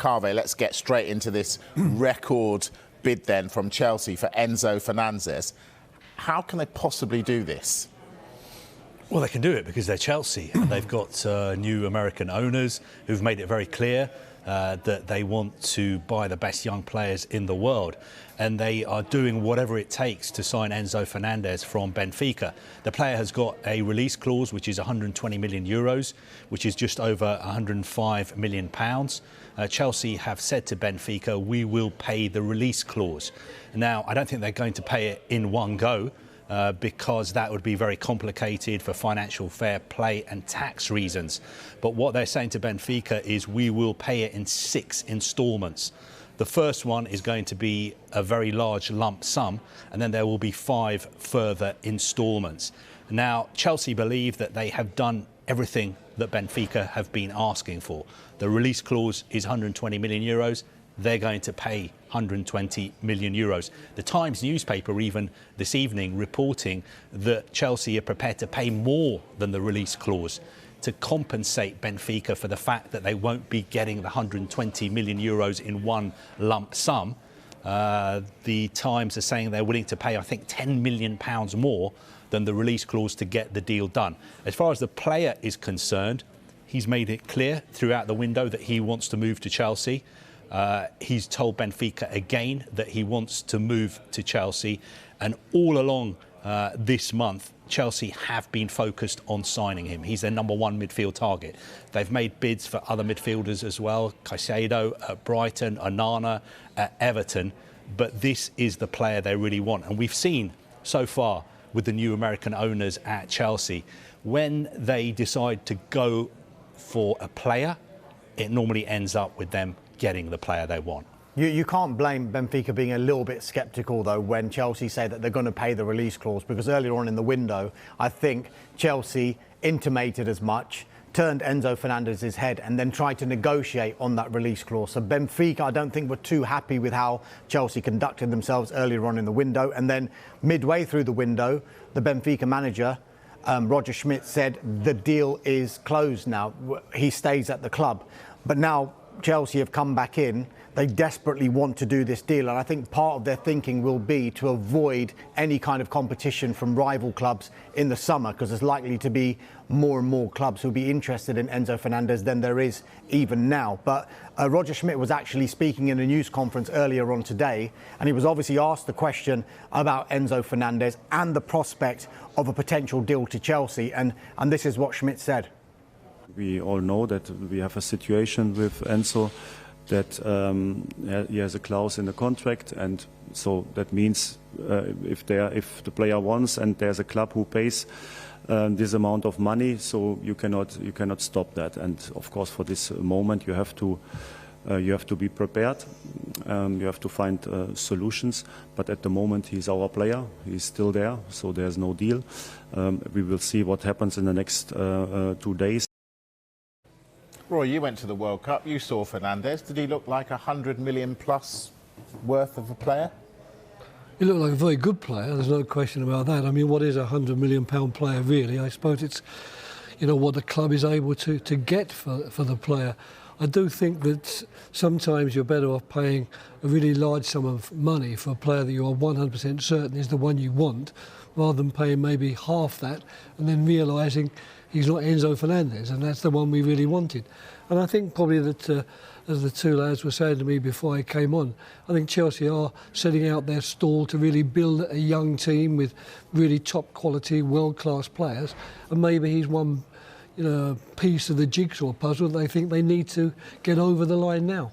Kaveh, let's get straight into this record bid then from Chelsea for Enzo Fernandez. How can they possibly do this? Well, they can do it because they're Chelsea and they've got new American owners who've made it very clear that they want to buy the best young players in the world, and they are doing whatever it takes to sign Enzo Fernandez from Benfica. The player has got a release clause which is 120 million euros, which is just over 105 million pounds. Chelsea have said to Benfica, we will pay the release clause. Now, I don't think they're going to pay it in one go, because that would be very complicated for financial fair play and tax reasons. But what they're saying to Benfica is we will pay it in 6 instalments. The first one is going to be a very large lump sum, and then there will be 5 further instalments. Now, Chelsea believe that they have done everything that Benfica have been asking for. The release clause is 120 million euros. They're going to pay 120 million euros. The Times newspaper even this evening reporting that Chelsea are prepared to pay more than the release clause to compensate Benfica for the fact that they won't be getting the 120 million euros in one lump sum. The Times are saying they're willing to pay, I think, 10 million pounds more than the release clause to get the deal done. As far as the player is concerned, he's made it clear throughout the window that he wants to move to Chelsea. He's told Benfica again that he wants to move to Chelsea, and all along this month Chelsea have been focused on signing him. He's their #1 midfield target. They've made bids for other midfielders as well, Caicedo at Brighton, Onana at Everton, but this is the player they really want. And we've seen so far with the new American owners at Chelsea, when they decide to go for a player, it normally ends up with them getting the player they want. You can't blame Benfica being a little bit sceptical, though, when Chelsea say that they're going to pay the release clause, because earlier on in the window, I think Chelsea intimated as much, turned Enzo Fernandez's head and then tried to negotiate on that release clause. So Benfica, I don't think, were too happy with how Chelsea conducted themselves earlier on in the window. And then midway through the window, the Benfica manager, Roger Schmidt, said the deal is closed now. He stays at the club. But now Chelsea have come back in. They desperately want to do this deal, and I think part of their thinking will be to avoid any kind of competition from rival clubs in the summer, because there's likely to be more and more clubs who'll be interested in Enzo Fernandez than there is even now. But Roger Schmidt was actually speaking in a news conference earlier on today, and he was obviously asked the question about Enzo Fernandez and the prospect of a potential deal to Chelsea, and this is what Schmidt said. We all know that we have a situation with Enzo that he has a clause in the contract, and so that means if the player wants and there's a club who pays this amount of money, so you cannot stop that. And of course, for this moment, you have to be prepared. You have to find solutions. But at the moment, he's our player. He's still there, so there's no deal. We will see what happens in the next 2 days. Roy, you went to the World Cup. You saw Fernandez. Did he look like 100 million plus worth of a player? He looked like a very good player. There's no question about that. I mean, what is a £100 million player really? I suppose it's, what the club is able to get for the player. I do think that sometimes you're better off paying a really large sum of money for a player that you are 100% certain is the one you want, rather than paying maybe half that and then realising he's not Enzo Fernandez, and that's the one we really wanted. And I think probably that, as the two lads were saying to me before I came on, I think Chelsea are setting out their stall to really build a young team with really top quality, world-class players, and maybe he's one piece of the jigsaw puzzle they think they need to get over the line now.